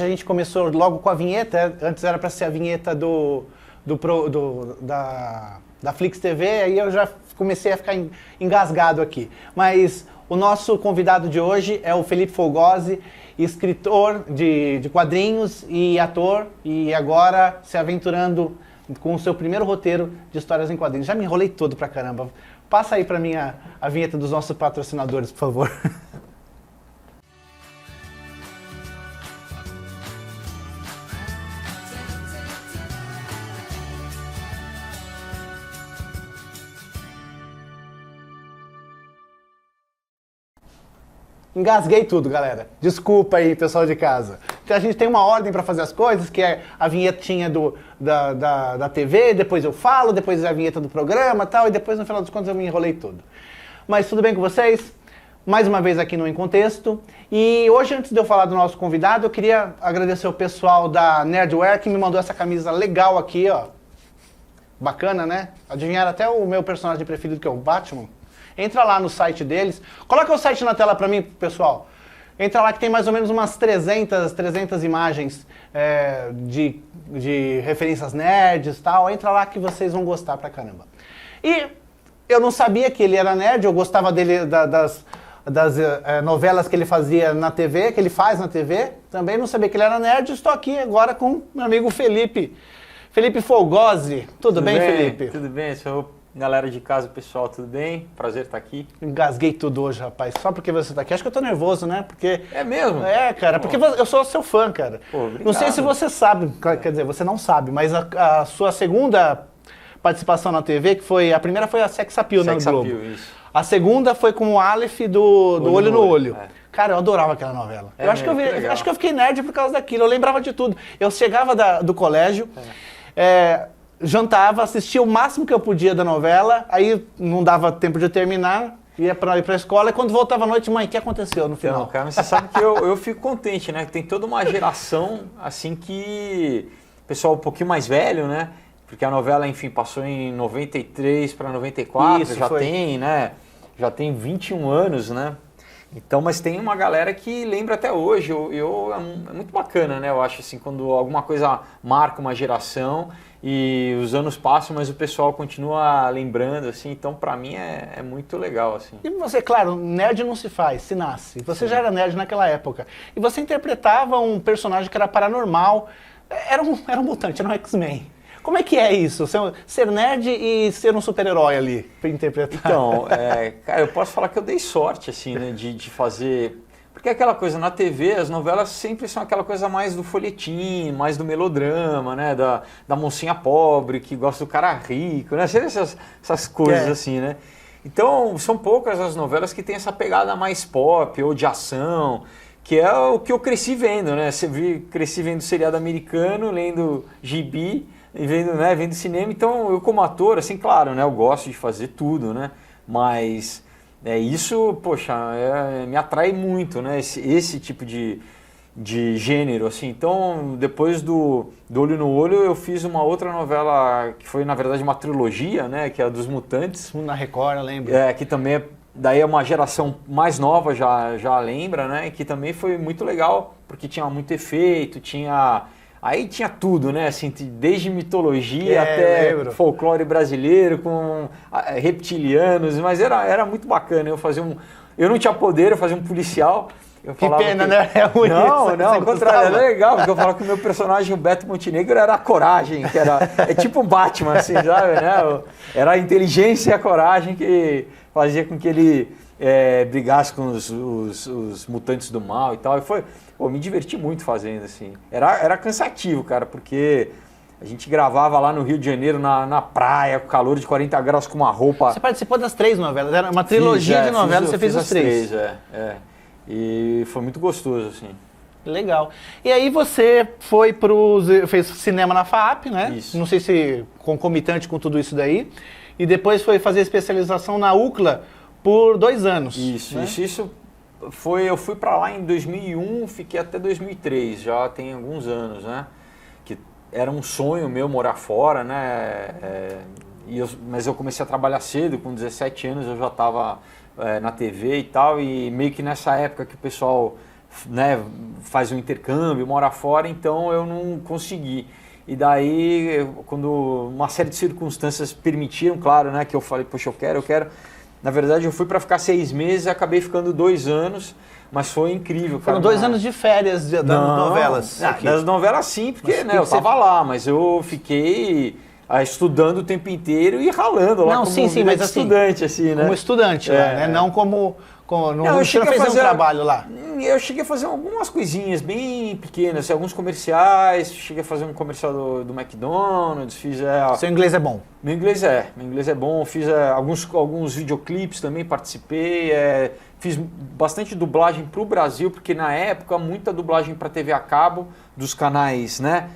A gente começou logo com a vinheta, antes era para ser a vinheta da Flix TV, aí eu já comecei a ficar engasgado aqui. Mas o nosso convidado de hoje é o Felipe Fogosi, escritor de quadrinhos e ator, e agora se aventurando com o seu primeiro roteiro de histórias em quadrinhos. Já me enrolei todo pra caramba. Passa aí pra mim a vinheta dos nossos patrocinadores, por favor. Engasguei tudo, galera. Desculpa aí, pessoal de casa. Então, a gente tem uma ordem para fazer as coisas, que é a vinhetinha da TV, depois eu falo, depois a vinheta do programa e tal, e depois, no final dos contos, eu me enrolei tudo. Mas tudo bem com vocês? Mais uma vez aqui no Em Contexto. E hoje, antes de eu falar do nosso convidado, eu queria agradecer o pessoal da Nerdware, que me mandou essa camisa legal aqui, ó. Bacana, né? Adivinharam até o meu personagem preferido, que é o Batman. Entra lá no site deles. Coloca o site na tela pra mim, pessoal. Entra lá que tem mais ou menos umas 300 imagens de referências nerds e tal. Entra lá que vocês vão gostar pra caramba. E eu não sabia que ele era nerd, eu gostava dele das novelas que ele fazia na TV, que ele faz na TV. Também não sabia que ele era nerd. Estou aqui agora com meu amigo Felipe. Felipe Fogosi. Tudo bem, Felipe? Tudo bem, senhor. Galera de casa, pessoal, tudo bem? Prazer estar aqui. Engasguei tudo hoje, rapaz. Só porque você tá aqui. Acho que eu tô nervoso, né? Porque... É mesmo? É, cara. Porque eu sou seu fã, cara. Pô, obrigado. Não sei se você sabe, quer dizer, você não sabe, mas a sua segunda participação na TV, que foi... A primeira foi a Sex Appeal na Globo. Isso. A segunda foi com o Aleph do Olho no Olho. É. Cara, eu adorava aquela novela. É, eu acho que eu fiquei nerd por causa daquilo. Eu lembrava de tudo. Eu chegava do colégio... jantava, assistia o máximo que eu podia da novela, aí não dava tempo de terminar, ia pra ir pra escola, e quando voltava à noite, mãe, o que aconteceu no final? Não, cara, mas você sabe que eu fico contente, né? Tem toda uma geração, assim, que... Pessoal um pouquinho mais velho, né? Porque a novela, enfim, passou em 93 para 94, Isso, já foi. tem, né? Já tem 21 anos, né? Então, mas tem uma galera que lembra até hoje, é muito bacana, né? Eu acho, assim, quando alguma coisa marca uma geração... E os anos passam, mas o pessoal continua lembrando, assim, então pra mim é muito legal, assim. E você, claro, nerd não se faz, se nasce. Você já era nerd naquela época. E você interpretava um personagem que era paranormal, era um mutante, era um X-Men. Como é que é isso? Ser nerd e ser um super-herói ali, pra interpretar? Então, cara, eu posso falar que eu dei sorte, assim, né, de fazer... Porque é aquela coisa, na TV, as novelas sempre são aquela coisa mais do folhetim, mais do melodrama, né? Da mocinha pobre, que gosta do cara rico, né? Sempre essas coisas assim, né? Então, são poucas as novelas que tem essa pegada mais pop ou de ação, que é o que eu cresci vendo, né? Cresci vendo seriado americano, lendo gibi, e vendo cinema. Então, eu como ator, assim, claro, né? Eu gosto de fazer tudo, né? Mas... isso, poxa, me atrai muito, né? Esse tipo de gênero, assim. Então, depois do Olho no Olho, eu fiz uma outra novela que foi, na verdade, uma trilogia, né? Que é a dos Mutantes. Na Record, eu lembro. Que também daí é uma geração mais nova, já lembra, né? Que também foi muito legal, porque tinha muito efeito, Aí tinha tudo, né? Assim, desde mitologia até folclore brasileiro, com reptilianos, mas era muito bacana. Eu não tinha poder, eu fazia um policial. Que pena, né? É ruim não, ao contrário, era legal, porque eu falava que o meu personagem, o Beto Montenegro, era a coragem, que é tipo um Batman, assim, sabe, né? Era a inteligência e a coragem que fazia com que ele brigasse com os mutantes do mal e tal. E me diverti muito fazendo, assim. Era cansativo, cara, porque a gente gravava lá no Rio de Janeiro, na praia, com calor de 40 graus, com uma roupa... Você participou das 3 novelas, era uma trilogia de novelas, você fez os 3. E foi muito gostoso, assim. Legal. E aí você fez cinema na FAAP, né? Isso. Não sei se concomitante com tudo isso daí. E depois foi fazer especialização na UCLA por 2 anos. Isso, né? Eu fui para lá em 2001, fiquei até 2003, já tem alguns anos, né? Que era um sonho meu morar fora, né? Mas eu comecei a trabalhar cedo, com 17 anos eu já estava na TV e tal, e meio que nessa época que o pessoal né, faz um intercâmbio, mora fora, então eu não consegui. E daí, quando uma série de circunstâncias permitiram, claro, né, que eu falei, poxa, eu quero. Na verdade, eu fui para ficar 6 meses e acabei ficando 2 anos, mas foi incrível. Foram 2 anos de férias das novelas. Das novelas sim, porque né, eu estava lá, mas eu fiquei estudando o tempo inteiro e ralando lá como mas estudante, assim, né? Como estudante lá, né? Não como você não fez um trabalho lá. Eu cheguei a fazer algumas coisinhas bem pequenas, assim, alguns comerciais, cheguei a fazer um comercial do McDonald's, fiz... Seu inglês é bom? Meu inglês é bom, fiz alguns videoclipes também, participei, fiz bastante dublagem para o Brasil, porque na época muita dublagem para TV a cabo, dos canais, né,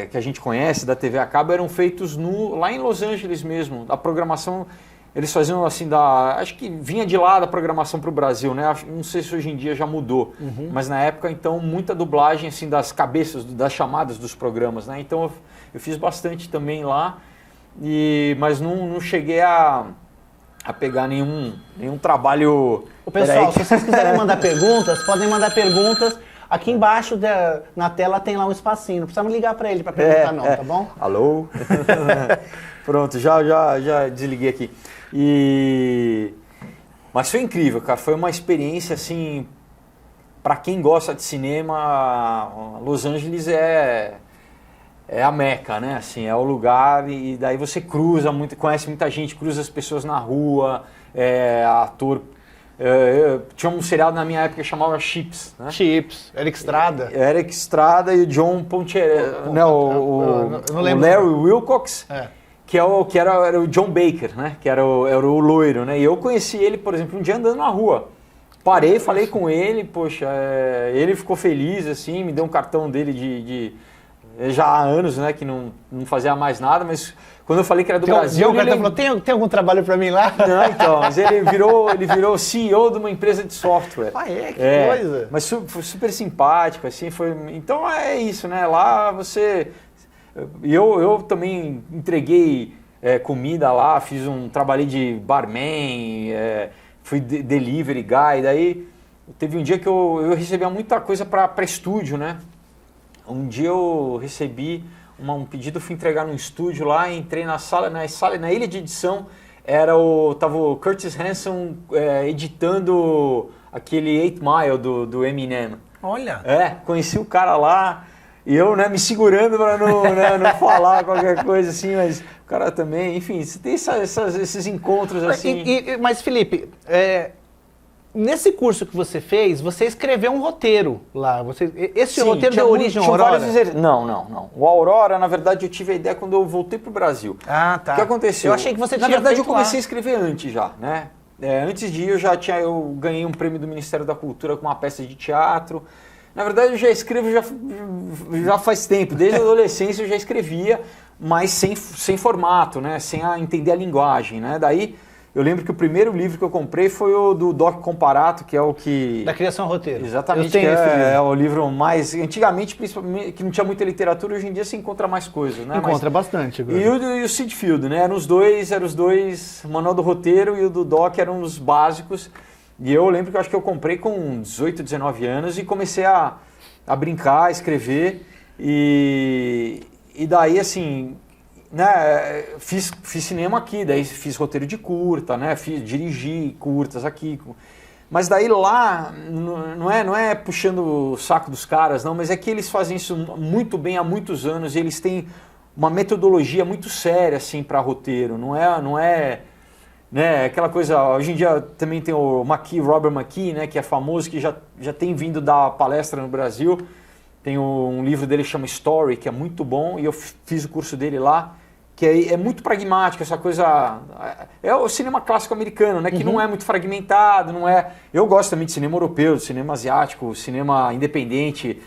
que a gente conhece, da TV a cabo, eram feitos lá em Los Angeles mesmo, a programação... Eles faziam assim, acho que vinha de lá da programação para o Brasil, né? Não sei se hoje em dia já mudou, mas na época, então, muita dublagem assim, das cabeças, das chamadas dos programas, né? Então, eu fiz bastante também lá, mas não cheguei a pegar nenhum trabalho... Pessoal, se vocês quiserem mandar perguntas, podem mandar perguntas. Aqui embaixo na tela tem lá um espacinho, não precisa ligar para ele para perguntar não, tá bom? Alô? Pronto, já desliguei aqui. Mas foi incrível, cara. Foi uma experiência, assim, para quem gosta de cinema, Los Angeles é a meca, né? Assim, é o lugar e daí você conhece muita gente, cruza as pessoas na rua, ator... tinha um seriado na minha época que chamava Chips, né? Chips, Eric Estrada e o John Pontier, né? O Larry Wilcox, que era o John Baker, né? Que era o loiro, né? E eu conheci ele, por exemplo, um dia andando na rua. Parei, falei com ele, poxa, ele ficou feliz, assim, me deu um cartão dele já há anos, né? Que não fazia mais nada, mas... Quando eu falei que era do Brasil... O cara falou, tem algum trabalho para mim lá? Não, então, mas ele virou CEO de uma empresa de software. Que coisa! Mas foi super simpático, assim, Então é isso, né? Lá você... Eu também entreguei comida lá, trabalhei de barman, fui delivery guy, daí teve um dia que eu recebia muita coisa para estúdio, né? Um dia eu recebi... um pedido, fui entregar num estúdio lá, entrei na ilha de edição, tava o Curtis Hanson editando aquele 8 Mile do Eminem. Olha! Conheci o cara lá, e eu, né, me segurando para não falar qualquer coisa assim, mas o cara também, enfim, você tem esses encontros assim. Mas Felipe, nesse curso que você fez, você escreveu um roteiro lá. Esse roteiro deu origem ao Aurora? Não. O Aurora, na verdade, eu tive a ideia quando eu voltei para o Brasil. Ah, tá. O que aconteceu? Eu achei que você tinha Na verdade, eu feito comecei lá. a escrever antes já, né? Antes de ir, eu ganhei um prêmio do Ministério da Cultura com uma peça de teatro. Na verdade, eu já escrevo já faz tempo. Desde a adolescência eu já escrevia, mas sem formato, né? Sem entender a linguagem, né? Daí... Eu lembro que o primeiro livro que eu comprei foi o do Doc Comparato, que é o que... Da criação roteiro. Exatamente, que é o livro mais... Antigamente, principalmente, que não tinha muita literatura, hoje em dia se encontra mais coisas, né? Encontra bastante. Agora. E o Sid Field, né? Eram os dois, o Manual do Roteiro e o do Doc eram os básicos. E eu lembro que eu acho que eu comprei com 18, 19 anos e comecei a brincar, a escrever. E daí, assim... Né, fiz cinema aqui, daí fiz roteiro de curta, né, dirigi curtas aqui, mas daí lá não é puxando o saco dos caras, não, mas é que eles fazem isso muito bem há muitos anos e eles têm uma metodologia muito séria assim para roteiro, não é né, aquela coisa. Hoje em dia também tem o Robert McKee, né, que é famoso, que já tem vindo dar palestra no Brasil. Tem um livro dele que chama Story, que é muito bom, e eu fiz o curso dele lá, que é muito pragmático, essa coisa... É o cinema clássico americano, né? Que não é muito fragmentado, não é... Eu gosto também de cinema europeu, de cinema asiático, cinema independente,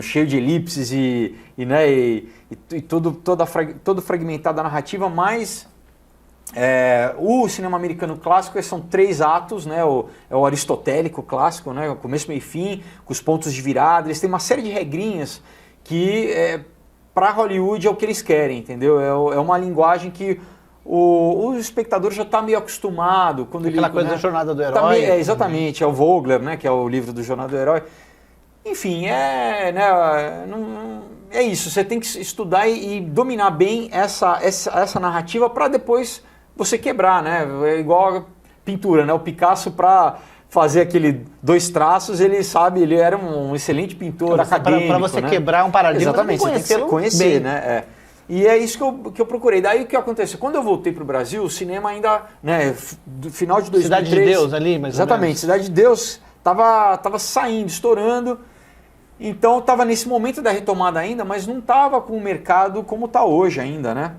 cheio de elipses e todo fragmentado a narrativa, mas... o cinema americano clássico são 3 atos, né? É o aristotélico clássico, né? Começo, meio e fim, com os pontos de virada. Eles têm uma série de regrinhas que para Hollywood é o que eles querem, entendeu? É uma linguagem que o espectador já está meio acostumado. Quando Aquela ele, coisa né, da Jornada do Herói. exatamente, é o Vogler, né, que é o livro do Jornada do Herói. Enfim, é isso, você tem que estudar e dominar bem essa narrativa para depois você quebrar, né? É igual a pintura, né? O Picasso, para fazer aquele 2 traços, ele era um excelente pintor acadêmico. Para você, né? quebrar um paradigma, exatamente, você tem que conhecer, bem. né? É. E é isso que eu procurei. Daí o que aconteceu? Quando eu voltei para o Brasil, o cinema ainda, né, do final de 2003... Cidade de Deus ali, mas exatamente, Cidade de Deus estava saindo, estourando. Então estava nesse momento da retomada ainda, mas não estava com o mercado como está hoje ainda, né?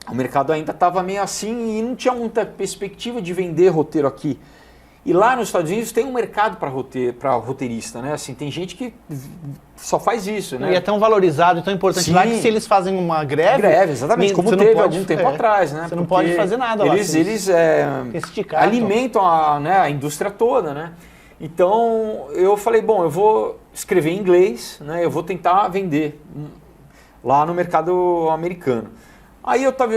O mercado ainda estava meio assim e não tinha muita perspectiva de vender roteiro aqui. E lá nos Estados Unidos tem um mercado para roteirista, né? Assim, tem gente que só faz isso, né? E é tão valorizado e tão importante lá que se eles fazem uma greve... exatamente, como teve algum tempo atrás, né? Você não pode fazer nada lá. Eles alimentam a indústria toda, né? Então eu falei, bom, eu vou escrever em inglês, né? Eu vou tentar vender lá no mercado americano. Aí eu estava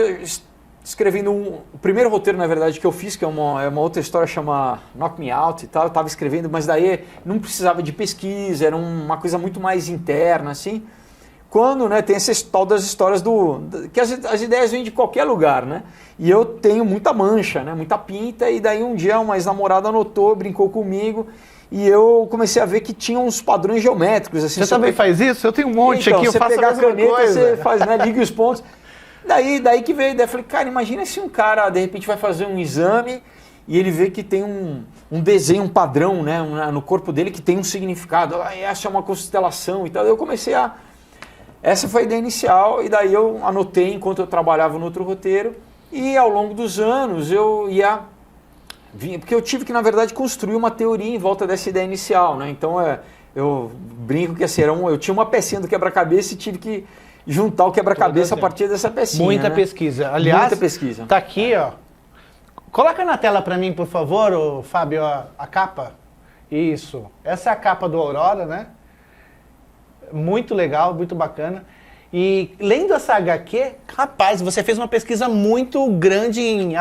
escrevendo o primeiro roteiro, na verdade, que eu fiz, que é uma outra história, chama Knock Me Out e tal. Eu estava escrevendo, mas daí não precisava de pesquisa, era uma coisa muito mais interna, assim. Quando, né, tem essa tal das histórias que as ideias vêm de qualquer lugar, né? E eu tenho muita mancha, né, muita pinta, e daí um dia uma ex-namorada anotou, brincou comigo, e eu comecei a ver que tinha uns padrões geométricos. Assim, você também faz isso? Eu tenho um monte então, aqui, eu faço a mesma caneta, coisa. Você faz, né, liga os pontos. Daí que veio, daí eu falei, cara, imagina se um cara, de repente, vai fazer um exame e ele vê que tem um desenho, um padrão, né, no corpo dele que tem um significado. Essa é uma constelação e tal. Eu comecei a... Essa foi a ideia inicial, e daí eu anotei enquanto eu trabalhava no outro roteiro, e ao longo dos anos eu porque eu tive que, na verdade, construir uma teoria em volta dessa ideia inicial, né? Então eu brinco que assim, eu tinha uma pecinha do quebra-cabeça e tive que juntar o quebra-cabeça a partir dessa pecinha. Muita, né, pesquisa. Aliás, muita pesquisa. Tá aqui, ó. Coloca na tela para mim, por favor, Fábio, a capa. Isso. Essa é a capa do Aurora, né? Muito legal, muito bacana. E lendo essa HQ, rapaz, você fez uma pesquisa muito grande em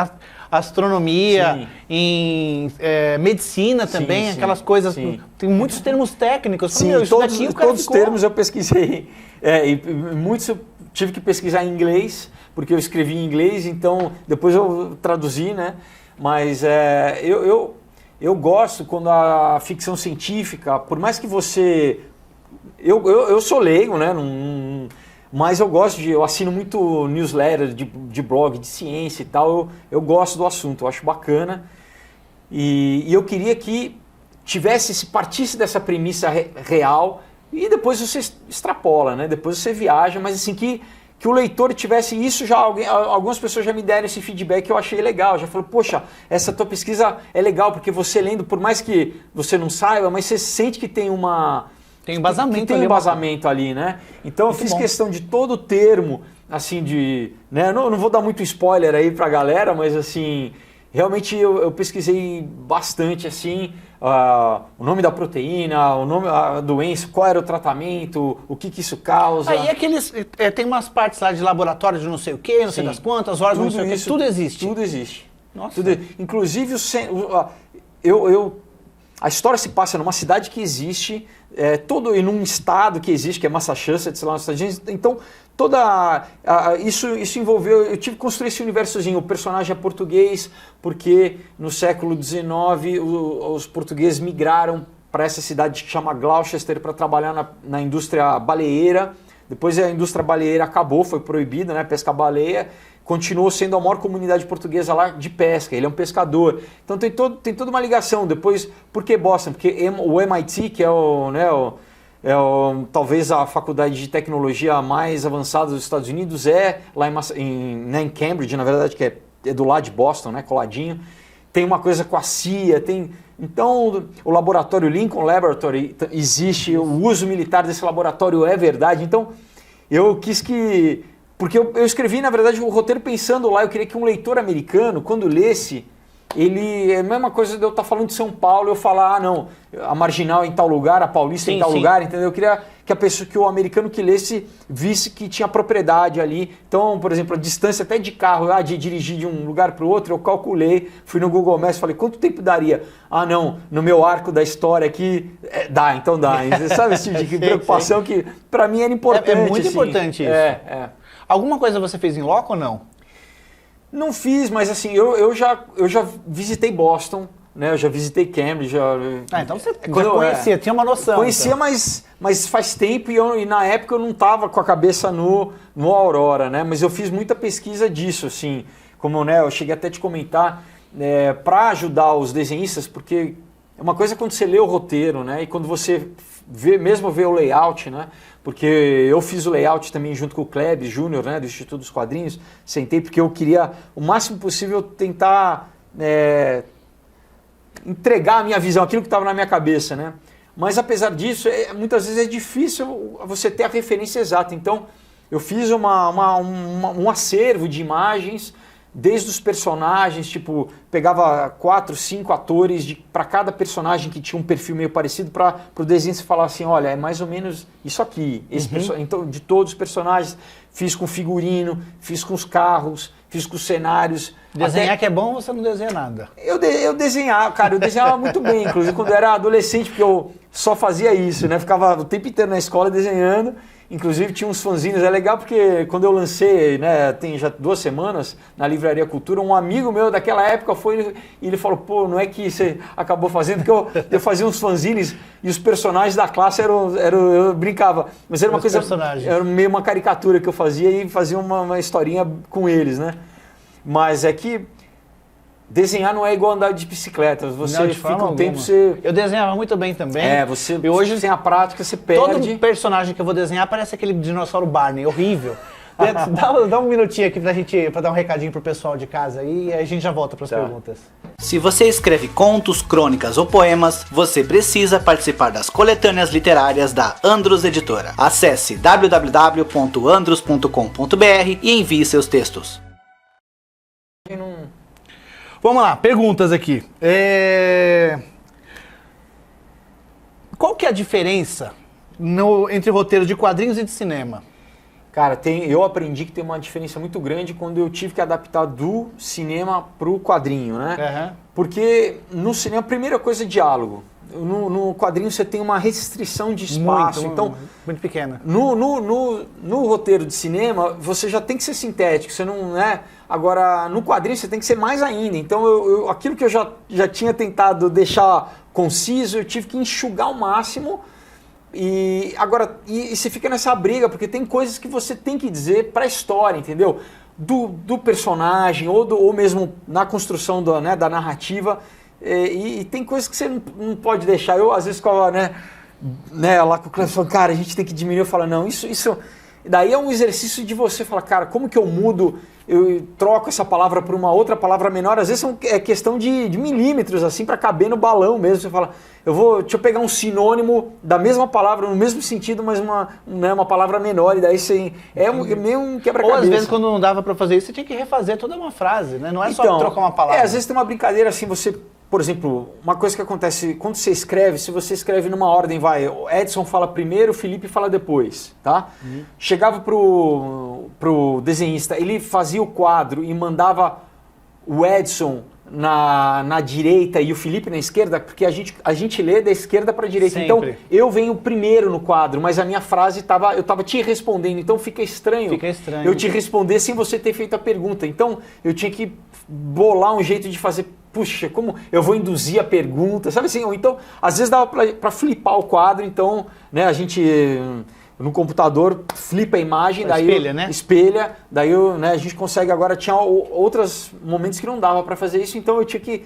astronomia, sim, em medicina também, sim, aquelas coisas. Sim. Tem muitos termos técnicos. Sim, todos os termos eu pesquisei. E muitos eu tive que pesquisar em inglês, porque eu escrevi em inglês, então depois eu traduzi, né? Mas eu gosto quando a ficção científica, por mais que você... Eu sou leigo, né? Mas eu assino muito newsletter de blog, de ciência e tal, eu gosto do assunto, eu acho bacana. E eu queria que partisse dessa premissa real, e depois você extrapola, né? Depois você viaja, mas assim, que o leitor tivesse isso já, algumas pessoas já me deram esse feedback que eu achei legal, já falou, poxa, essa tua pesquisa é legal, porque você lendo, por mais que você não saiba, mas você sente que tem tem embasamento ali, né? Então eu fiz questão de todo o termo, assim, né? Não vou dar muito spoiler aí pra galera, mas assim, realmente eu pesquisei bastante, assim, o nome da proteína, o nome da doença, qual era o tratamento, o que isso causa. Aí tem umas partes lá de laboratório de não sei o quê, não sei das quantas, horas, não sei o quê, tudo existe. Tudo existe. Nossa. Inclusive, a história se passa numa cidade que existe, e num estado que existe, que é Massachusetts, lá nos Estados Unidos. Então, isso envolveu... Eu tive que construir esse universozinho. O personagem é português, porque no século XIX os portugueses migraram para essa cidade que chama Gloucester para trabalhar na indústria baleeira. Depois a indústria baleeira acabou, foi proibida, né, pescar baleia. Continuou sendo a maior comunidade portuguesa lá de pesca, ele é um pescador. Então tem toda uma ligação. Depois, por que Boston? Porque o MIT, que é talvez a faculdade de tecnologia mais avançada dos Estados Unidos, lá em Cambridge, na verdade, que é do lado de Boston, né, coladinho. Tem uma coisa com a CIA, então o laboratório Lincoln Laboratory existe, o uso militar desse laboratório é verdade. Então eu quis que... Porque eu escrevi, na verdade, o roteiro pensando lá, eu queria que um leitor americano, quando lesse, ele é a mesma coisa de eu estar falando de São Paulo e eu falar, não, a Marginal é em tal lugar, a Paulista é em tal lugar, entendeu? Eu queria que o americano que lesse visse que tinha propriedade ali. Então, por exemplo, a distância até de carro, de dirigir de um lugar para o outro, eu calculei, fui no Google Maps, falei, quanto tempo daria? Ah, não, no meu arco da história aqui, dá, então dá. Sabe esse tipo de preocupação que para mim era importante. É muito importante isso. Alguma coisa você fez em loco ou não? Não fiz, mas assim, eu já visitei Boston, né? Eu já visitei Cambridge. Então você já conhecia, tinha uma noção. Conhecia, então. mas faz tempo e na época eu não estava com a cabeça no Aurora, né? Mas eu fiz muita pesquisa disso, assim, como, né, eu cheguei até a te comentar, para ajudar os desenhistas, porque é uma coisa quando você lê o roteiro, né? E quando você mesmo vê o layout, né? Porque eu fiz o layout também junto com o Klebs Júnior, né, do Instituto dos Quadrinhos, sentei porque eu queria o máximo possível tentar entregar a minha visão, aquilo que estava na minha cabeça, né? Mas apesar disso, muitas vezes é difícil você ter a referência exata. Então, eu fiz um acervo de imagens, desde os personagens, tipo, pegava 4, 5 atores para cada personagem que tinha um perfil meio parecido, para o desenho se falar assim, olha, é mais ou menos isso aqui. Então, de todos os personagens, fiz com figurino, fiz com os carros, fiz com os cenários. Desenhar que é bom, você não desenha nada. Eu desenhava muito bem, inclusive quando eu era adolescente, porque eu só fazia isso, né? Ficava o tempo inteiro na escola desenhando. Inclusive tinha uns fanzines, é legal porque quando eu lancei, né, tem já 2 semanas, na Livraria Cultura, um amigo meu daquela época foi e ele falou, pô, não é que você acabou fazendo, porque eu fazia uns fanzines e os personagens da classe eu brincava, mas era uma coisa, era meio uma caricatura que eu fazia e fazia uma historinha com eles, né? Mas é que desenhar não é igual andar de bicicleta. Você fica um tempo... Eu desenhava muito bem também. E hoje sem a prática você perde. Todo personagem que eu vou desenhar parece aquele dinossauro Barney, horrível. Dá um minutinho aqui pra dar um recadinho pro pessoal de casa aí e aí a gente já volta pras perguntas. Se você escreve contos, crônicas ou poemas, você precisa participar das coletâneas literárias da Andrus Editora. Acesse www.andrus.com.br e envie seus textos. Vamos lá, perguntas aqui. Qual que é a diferença entre roteiro de quadrinhos e de cinema? Cara, eu aprendi que tem uma diferença muito grande quando eu tive que adaptar do cinema pro quadrinho, né? Uhum. Porque no cinema, a primeira coisa é diálogo. No quadrinho você tem uma restrição de espaço, muito pequena. No roteiro de cinema, você já tem que ser sintético, você não é... Agora, no quadrinho você tem que ser mais ainda. Então, aquilo que eu já tinha tentado deixar conciso, eu tive que enxugar ao máximo. E agora, e você fica nessa briga, porque tem coisas que você tem que dizer para a história, entendeu? Do personagem, ou mesmo na construção da narrativa. E tem coisas que você não pode deixar. Eu, às vezes, ficava lá com o Cleber falando, cara, a gente tem que diminuir. Eu falo, não, isso... Daí é um exercício de você falar, cara, como que eu mudo, eu troco essa palavra por uma outra palavra menor. Às vezes é questão de milímetros, assim, para caber no balão mesmo. Você fala, deixa eu pegar um sinônimo da mesma palavra, no mesmo sentido, mas uma palavra menor. E daí você meio um quebra-cabeça. Ou às vezes, quando não dava para fazer isso, você tinha que refazer toda uma frase, né? Não é só trocar uma palavra. Às vezes tem uma brincadeira assim, por exemplo, uma coisa que acontece quando você escreve, se você escreve numa ordem, o Edson fala primeiro, o Felipe fala depois, tá? Chegava pro desenhista, ele fazia o quadro e mandava o Edson na direita e o Felipe na esquerda, porque a gente lê da esquerda para a direita. Sempre. Então, eu venho primeiro no quadro, mas a minha frase eu estava te respondendo, então fica estranho eu te responder sem você ter feito a pergunta. Então, eu tinha que bolar um jeito de fazer, puxa, como eu vou induzir a pergunta, sabe assim? Ou então, às vezes dava para flipar o quadro, então, né, a gente... No computador, flipa a imagem, daí espelha, daí a gente consegue agora. Tinha outros momentos que não dava para fazer isso, então eu tinha que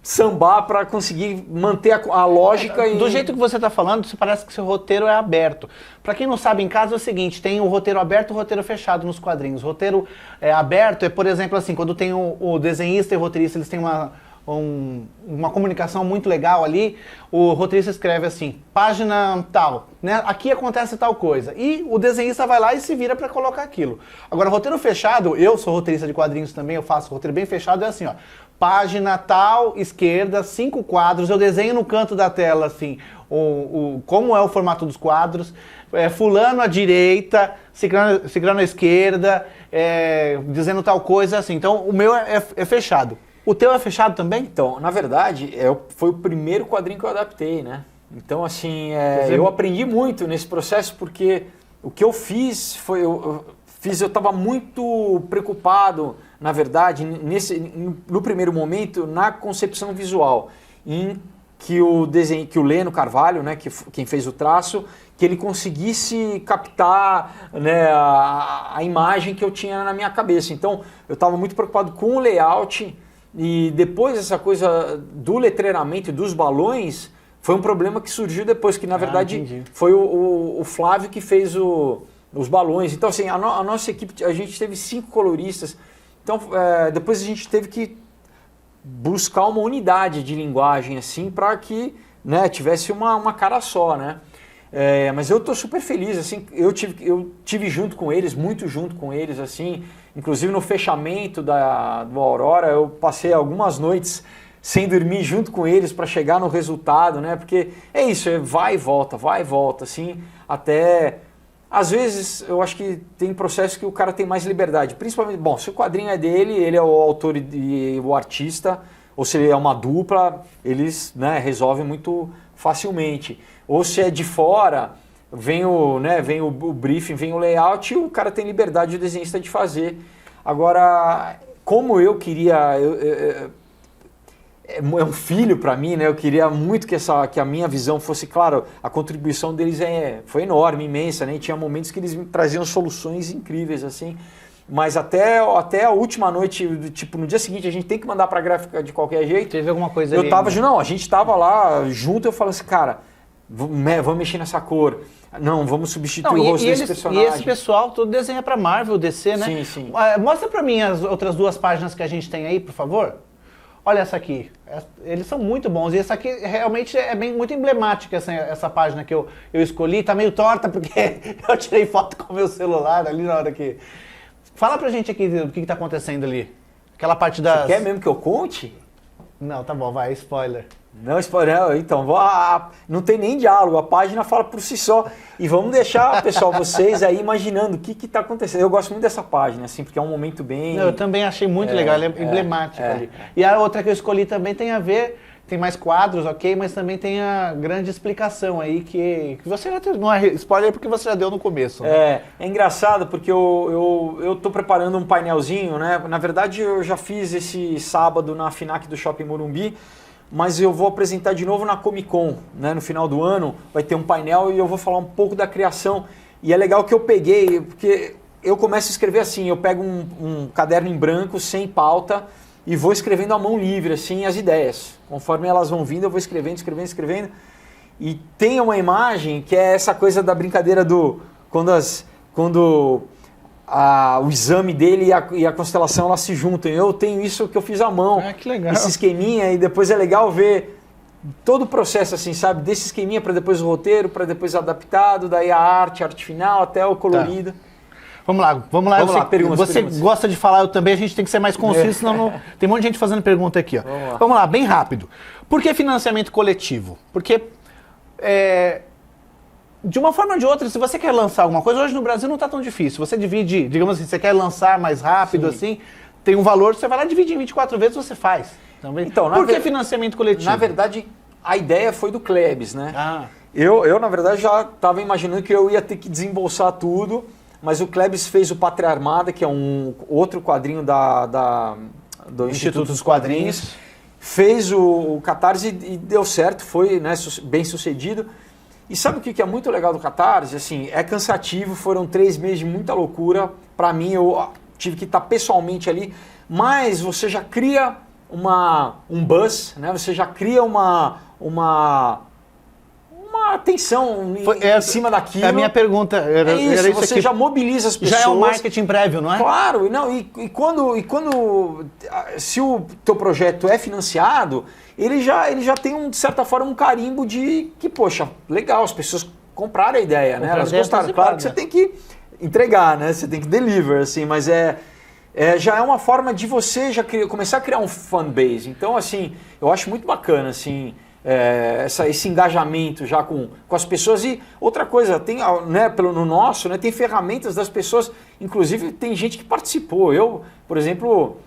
sambar para conseguir manter a lógica. Do jeito que você está falando, isso parece que seu roteiro é aberto. Para quem não sabe, em casa é o seguinte, tem o roteiro aberto e o roteiro fechado nos quadrinhos. O roteiro aberto é, por exemplo, assim, quando tem o desenhista e o roteirista, eles têm uma comunicação muito legal ali, o roteirista escreve assim, página tal, né? Aqui acontece tal coisa. E o desenhista vai lá e se vira para colocar aquilo. Agora, roteiro fechado, eu sou roteirista de quadrinhos também, eu faço roteiro bem fechado, é assim, ó. página tal, esquerda, 5 quadros, eu desenho no canto da tela, assim, como é o formato dos quadros, fulano à direita, ciclano à esquerda, dizendo tal coisa, assim. Então, o meu é fechado. O teu é fechado também? Então, na verdade, foi o primeiro quadrinho que eu adaptei, né? Então, assim, eu aprendi muito nesse processo, porque o que eu fiz foi... Eu estava muito preocupado, na verdade, no primeiro momento, na concepção visual, em que o Leno Carvalho, né, quem fez o traço, que ele conseguisse captar, né, a imagem que eu tinha na minha cabeça. Então, eu estava muito preocupado com o layout, e depois essa coisa do letreiramento e dos balões, foi um problema que surgiu depois, que na verdade foi o Flávio que fez os balões. Então, assim, a nossa equipe, a gente teve 5 coloristas. Então, depois a gente teve que buscar uma unidade de linguagem, assim, para que, né, tivesse uma cara só, né? Mas eu estou super feliz, assim, eu tive junto com eles, muito junto com eles, assim, inclusive no fechamento do Aurora, eu passei algumas noites sem dormir junto com eles para chegar no resultado, né? Porque é isso, vai e volta, assim, até... Às vezes, eu acho que tem processos que o cara tem mais liberdade. Principalmente, bom, se o quadrinho é dele, ele é o autor e o artista, ou se ele é uma dupla, eles, né, resolvem muito facilmente. Ou se é de fora, vem o briefing, vem o layout, e o cara tem liberdade, o desenhista, de fazer. Agora, como eu queria... É um filho para mim, né? Eu queria muito que a minha visão fosse, claro, a contribuição deles foi enorme, imensa, né? E tinha momentos que eles me traziam soluções incríveis, assim. Mas até a última noite, tipo, no dia seguinte, a gente tem que mandar para a gráfica de qualquer jeito. Teve alguma coisa ali? Não, a gente tava lá junto, eu falei assim, cara, vamos mexer nessa cor. Não, vamos substituir o rosto desse personagem. E esse pessoal todo desenha para Marvel, DC, né? Sim, sim. Mostra para mim as outras 2 páginas que a gente tem aí, por favor. Olha essa aqui, eles são muito bons, e essa aqui realmente é muito emblemática, essa página que eu escolhi, tá meio torta porque eu tirei foto com o meu celular ali na hora que... Fala pra gente aqui o que tá acontecendo ali, aquela parte das... Você quer mesmo que eu conte? Não, tá bom, vai, spoiler. Não, spoiler, então, não tem nem diálogo, a página fala por si só. E vamos deixar, pessoal, vocês aí imaginando o que está acontecendo. Eu gosto muito dessa página, assim, porque é um momento bem... Eu também achei muito legal, ela é emblemática ali. E a outra que eu escolhi também tem a ver, tem mais quadros, ok, mas também tem a grande explicação aí que você já não é spoiler porque você já deu no começo. Né? É engraçado porque eu tô preparando um painelzinho, né? Na verdade, eu já fiz esse sábado na FINAC do Shopping Morumbi, mas eu vou apresentar de novo na Comic Con, né? No final do ano vai ter um painel e eu vou falar um pouco da criação. E é legal que eu peguei, porque eu começo a escrever assim, eu pego um caderno em branco, sem pauta, e vou escrevendo à mão livre, assim, as ideias. Conforme elas vão vindo, eu vou escrevendo. E tem uma imagem que é essa coisa da brincadeira do... Quando o exame dele e a constelação elas se juntam. Eu tenho isso que eu fiz à mão. Que legal. Esse esqueminha, e depois é legal ver todo o processo, assim, sabe? Desse esqueminha para depois o roteiro, para depois adaptado, daí a arte final, até o colorido. Tá. Vamos lá. Perguntas. Você gosta de falar, eu também, a gente tem que ser mais conciso, senão não... Tem um monte de gente fazendo pergunta aqui, ó. Vamos lá, bem rápido. Por que financiamento coletivo? Porque... de uma forma ou de outra, se você quer lançar alguma coisa, hoje no Brasil não está tão difícil. Você divide, digamos assim, você quer lançar mais rápido, assim, tem um valor, você vai lá, divide em 24 vezes, você faz. Então, por que financiamento coletivo? Na verdade, a ideia foi do Klebs, né? Eu, na verdade, já estava imaginando que eu ia ter que desembolsar tudo, mas o Klebs fez o Pátria Armada, que é um outro quadrinho do Instituto dos Quadrinhos, fez o Catarse e deu certo, foi, né, bem sucedido. E sabe o que é muito legal do Catarse? Assim, é cansativo, foram 3 meses de muita loucura. Para mim, eu tive que estar pessoalmente ali, mas você já cria um buzz, né? Você já cria uma atenção em cima daquilo. É a minha pergunta. Era isso você aqui. Já mobiliza as pessoas. Já é um marketing prévio, não é? Claro, não, quando se o teu projeto é financiado, ele já tem, de certa forma, um carimbo de que, poxa, legal, as pessoas compraram a ideia, né? Elas gostaram. Claro que você tem que entregar, né? Você tem que deliver, assim, mas já é uma forma de você já começar a criar um fanbase. Então, assim, eu acho muito bacana, assim, esse engajamento já com as pessoas. E outra coisa, tem, né, no nosso, né, tem ferramentas das pessoas, inclusive tem gente que participou. Eu, por exemplo,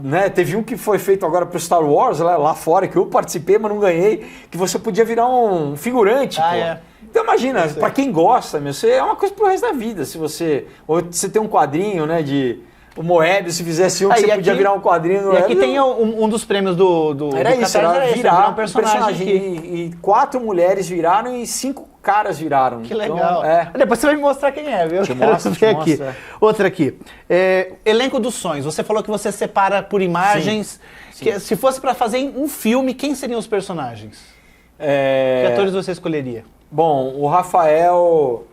né, teve um que foi feito agora para o Star Wars, lá fora, que eu participei, mas não ganhei, que você podia virar um figurante, pô. É. Então imagina, para quem gosta, você é uma coisa pro resto da vida. Se você tem um quadrinho, né, de o Moebius, se fizesse você podia virar um quadrinho. E aqui tem um dos prêmios do era do isso, Catarse, era virar um personagem. E 4 mulheres viraram e 5 caras viraram. Que legal. Então, Depois você vai me mostrar quem é, viu? Te mostro, aqui. Outra aqui. Elenco dos sonhos. Você falou que você separa por imagens. Sim. Que, se fosse para fazer um filme, quem seriam os personagens? Que atores você escolheria? Bom, o Rafael...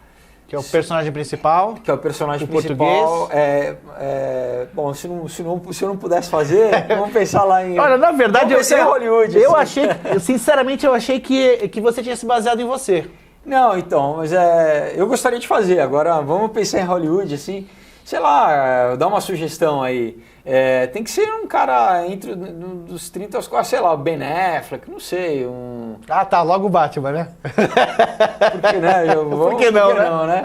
Que é o personagem principal. Que é o personagem principal. Bom, se eu não pudesse fazer, vamos pensar lá em... Olha, na verdade, vamos pensar em Hollywood. Eu assim. achei, sinceramente, eu achei que você tinha se baseado em você. Não, então, mas eu gostaria de fazer. Agora, vamos pensar em Hollywood, assim, sei lá, dá uma sugestão aí. Tem que ser um cara entre dos 30 aos 40, sei lá, o Ben Affleck, não sei, Ah, tá, logo o Batman, né? Porque, né? Por que não, né?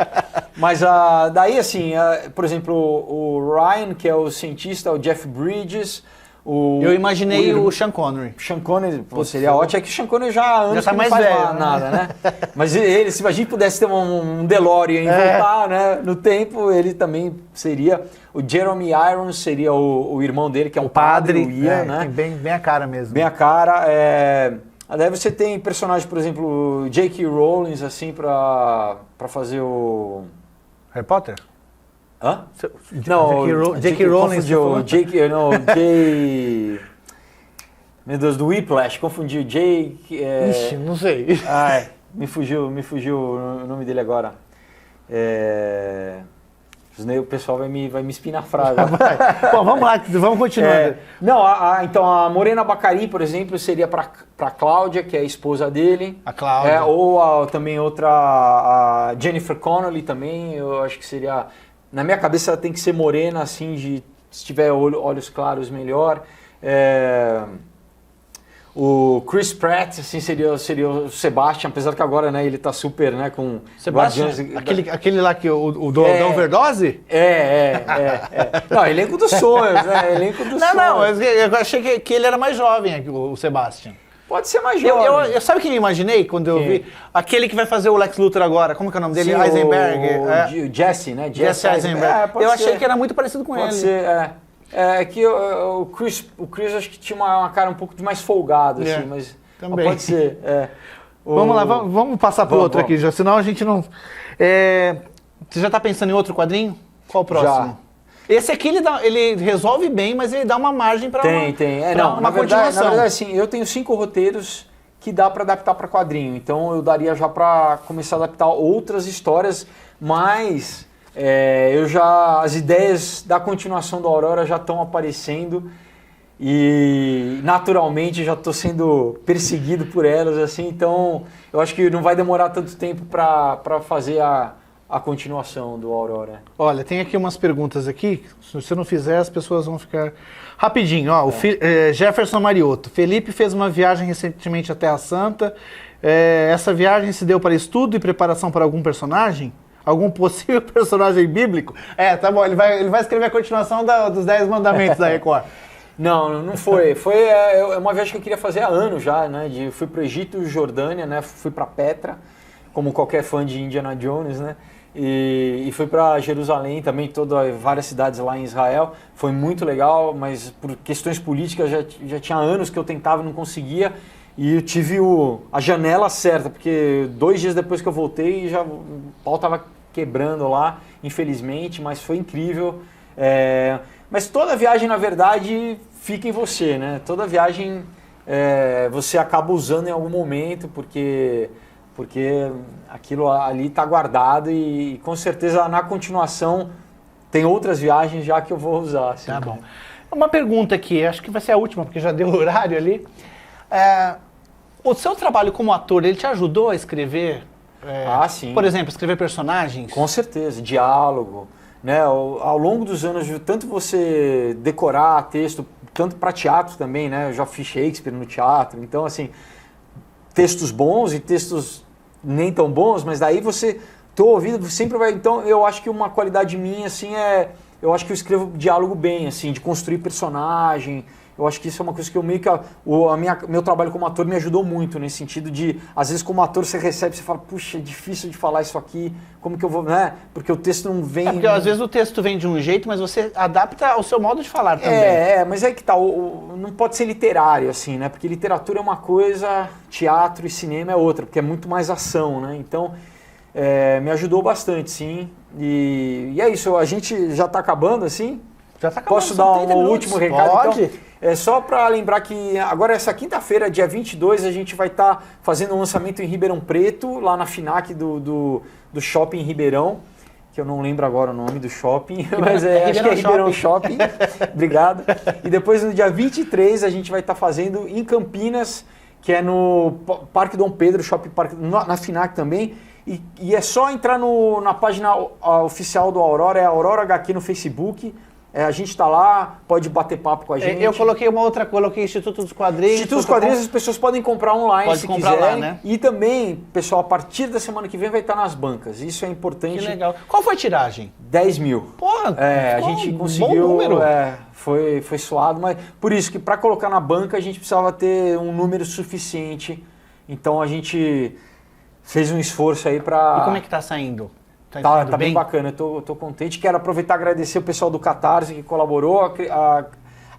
Mas daí, assim, por exemplo, o Ryan, que é o cientista, o Jeff Bridges... Eu imaginei o Sean Connery. Sean Connery seria ótimo, é que o Sean Connery já há anos tá que mais não faz velho, nada, né? Mas ele, se a gente pudesse ter um DeLorean e voltar, né, no tempo, ele também seria. O Jeremy Irons seria o irmão dele, que é um padre, o Ian, né? Tem bem a cara mesmo. Bem a cara. Daí você tem personagens, por exemplo, J.K. Rowling, assim, pra fazer o... Harry Potter? Hã? Não, J.K. Rowling. Meu Deus, do Whiplash, confundi o Ixi, não sei. Me fugiu o nome dele agora. O pessoal vai me espinar a frase. Bom, vamos lá, vamos continuando. Então a Morena Baccarin, por exemplo, seria para Cláudia, que é a esposa dele. A Cláudia. Ou também outra, a Jennifer Connelly também, eu acho que seria... Na minha cabeça ela tem que ser morena, assim, se tiver olhos claros, melhor. O Chris Pratt, assim, seria o Sebastian, apesar que agora, né, ele tá super, né, com... Sebastian, aquele lá que o da overdose? Não, elenco dos sonhos, né, elenco dos sonhos. Não, eu achei que ele era mais jovem, o Sebastian. Pode ser mais jovem. Eu sabe quem eu imaginei quando eu vi? Aquele que vai fazer o Lex Luthor agora. Como que é o nome dele? Sim, Eisenberg. O Jesse, né? Jesse Eisenberg. Eu achei que era muito parecido com ele. Pode ser, que o Chris acho que tinha uma cara um pouco mais folgada, assim, mas também. Pode ser. Vamos lá, vamos passar pro outro aqui, já, senão a gente não... Você já tá pensando em outro quadrinho? Qual o próximo? Já. Esse aqui ele resolve bem, mas ele dá uma margem para uma continuação. Na verdade, assim, eu tenho 5 roteiros que dá para adaptar para quadrinho. Então eu daria já para começar a adaptar outras histórias, mas as ideias da continuação do Aurora já estão aparecendo e naturalmente já estou sendo perseguido por elas, assim. Então eu acho que não vai demorar tanto tempo para fazer a continuação do Aurora. Olha, tem aqui umas perguntas aqui. Se você não fizer, as pessoas vão ficar... Rapidinho, ó. Jefferson Mariotto. Felipe fez uma viagem recentemente à Terra Santa. Essa viagem se deu para estudo e preparação para algum personagem? Algum possível personagem bíblico? Tá bom. Ele vai escrever a continuação dos 10 mandamentos da Record. Não foi. Foi uma viagem que eu queria fazer há anos já, né? Fui para o Egito, Jordânia, né? Fui para Petra, como qualquer fã de Indiana Jones, né? E fui para Jerusalém também, várias cidades lá em Israel. Foi muito legal, mas por questões políticas já tinha anos que eu tentava e não conseguia. E eu tive a janela certa, porque 2 dias depois que eu voltei, o pau estava quebrando lá, infelizmente, mas foi incrível. Mas toda viagem, na verdade, fica em você, né? Toda viagem você acaba usando em algum momento, porque aquilo ali está guardado e com certeza na continuação tem outras viagens já que eu vou usar. Assim. Tá bom. Uma pergunta aqui, acho que vai ser a última, porque já deu o horário ali. O seu trabalho como ator, ele te ajudou a escrever? Sim. Por exemplo, escrever personagens? Com certeza, diálogo. né? Ao longo dos anos, tanto você decorar texto, tanto para teatro também, né? Eu já fiz Shakespeare no teatro, então assim, textos bons e textos nem tão bons, mas daí você, teu ouvido sempre vai... Então eu acho que uma qualidade minha, assim, eu acho que eu escrevo diálogo bem, assim, de construir personagem. Eu acho que isso é uma coisa que eu meio que... meu trabalho como ator me ajudou muito nesse sentido de, às vezes como ator você recebe, você fala, puxa, é difícil de falar isso aqui, como que eu vou, né? Porque o texto não vem... Porque às vezes o texto vem de um jeito, mas você adapta ao seu modo de falar também. Mas aí que tá, não pode ser literário, assim, né? Porque literatura é uma coisa, teatro e cinema é outra, porque é muito mais ação, né? Então, me ajudou bastante, sim. E é isso, a gente já tá acabando, assim... Já tá acabando. Posso dar um último recado? Pode. Então, só para lembrar que agora essa quinta-feira, dia 22, a gente vai estar fazendo um lançamento em Ribeirão Preto, lá na FINAC do Shopping Ribeirão, que eu não lembro agora o nome do shopping, mas acho que é Ribeirão Shopping. Obrigado. E depois no dia 23 a gente vai estar fazendo em Campinas, que é no Parque Dom Pedro, Shopping Parque, na FINAC também. E é só entrar na página oficial do Aurora, é Aurora HQ no Facebook. A gente está lá, pode bater papo com a gente. Eu coloquei coloquei Instituto dos Quadrinhos. Instituto dos Quadrinhos as pessoas podem comprar online se quiserem. Lá, né? E também, pessoal, a partir da semana que vem vai estar nas bancas. Isso é importante. Que legal. Qual foi a tiragem? 10 mil. Porra, a gente conseguiu. Bom número. Foi suado, mas por isso que para colocar na banca a gente precisava ter um número suficiente. Então a gente fez um esforço aí para... E como é que tá saindo? Tá bem bacana, eu tô contente. Quero aproveitar e agradecer o pessoal do Catarse que colaborou,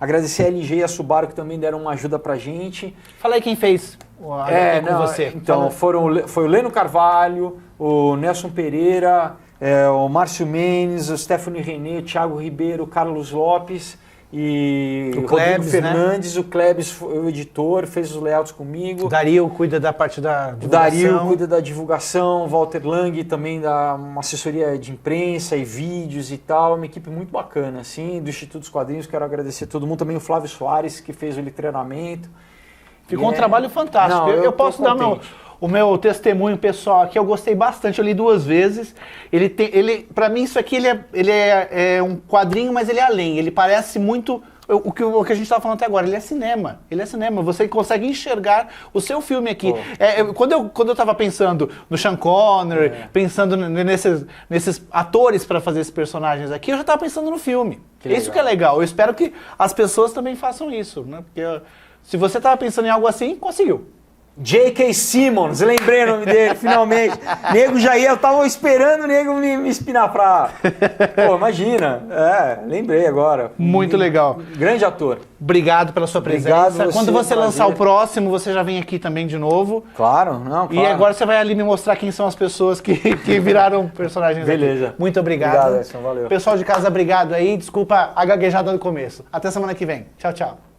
agradecer a LG e a Subaru que também deram uma ajuda pra gente. Fala aí quem fez com você. Então, foi o Leno Carvalho, o Nelson Pereira, o Márcio Mendes, o Stephanie René, o Thiago Ribeiro, o Carlos Lopes e o Rodrigo Fernandes, né? O Klebs, o editor, fez os layouts comigo. O Dario cuida da parte da divulgação. O Dario cuida da divulgação, Walter Lang também dá uma assessoria de imprensa e vídeos e tal. Uma equipe muito bacana, assim, do Instituto dos Quadrinhos. Quero agradecer a todo mundo, também o Flávio Soares, que fez o treinamento. Ficou um trabalho fantástico. Eu posso dar o meu testemunho pessoal aqui, eu gostei bastante, eu li 2 vezes. Para mim isso aqui ele é um quadrinho, mas ele é além. Ele parece muito o que a gente estava falando até agora. Ele é cinema. Você consegue enxergar o seu filme aqui. Quando eu estava pensando no Sean Connery, pensando nesses atores para fazer esses personagens aqui, eu já estava pensando no filme. Isso que é legal. Eu espero que as pessoas também façam isso, né? Porque se você estava pensando em algo assim, conseguiu. J.K. Simmons, lembrei o nome dele, finalmente. Nego eu tava esperando o nego me espinafrar. Pô, imagina. Lembrei agora. Muito legal. Grande ator. Obrigado pela sua presença. Quando você lançar o próximo, você já vem aqui também de novo. Claro, não, claro. E agora você vai ali me mostrar quem são as pessoas que viraram personagens Beleza. Aqui. Muito obrigado. Obrigado, Edson, valeu. Pessoal de casa, obrigado aí. Desculpa a gaguejada no começo. Até semana que vem. Tchau, tchau.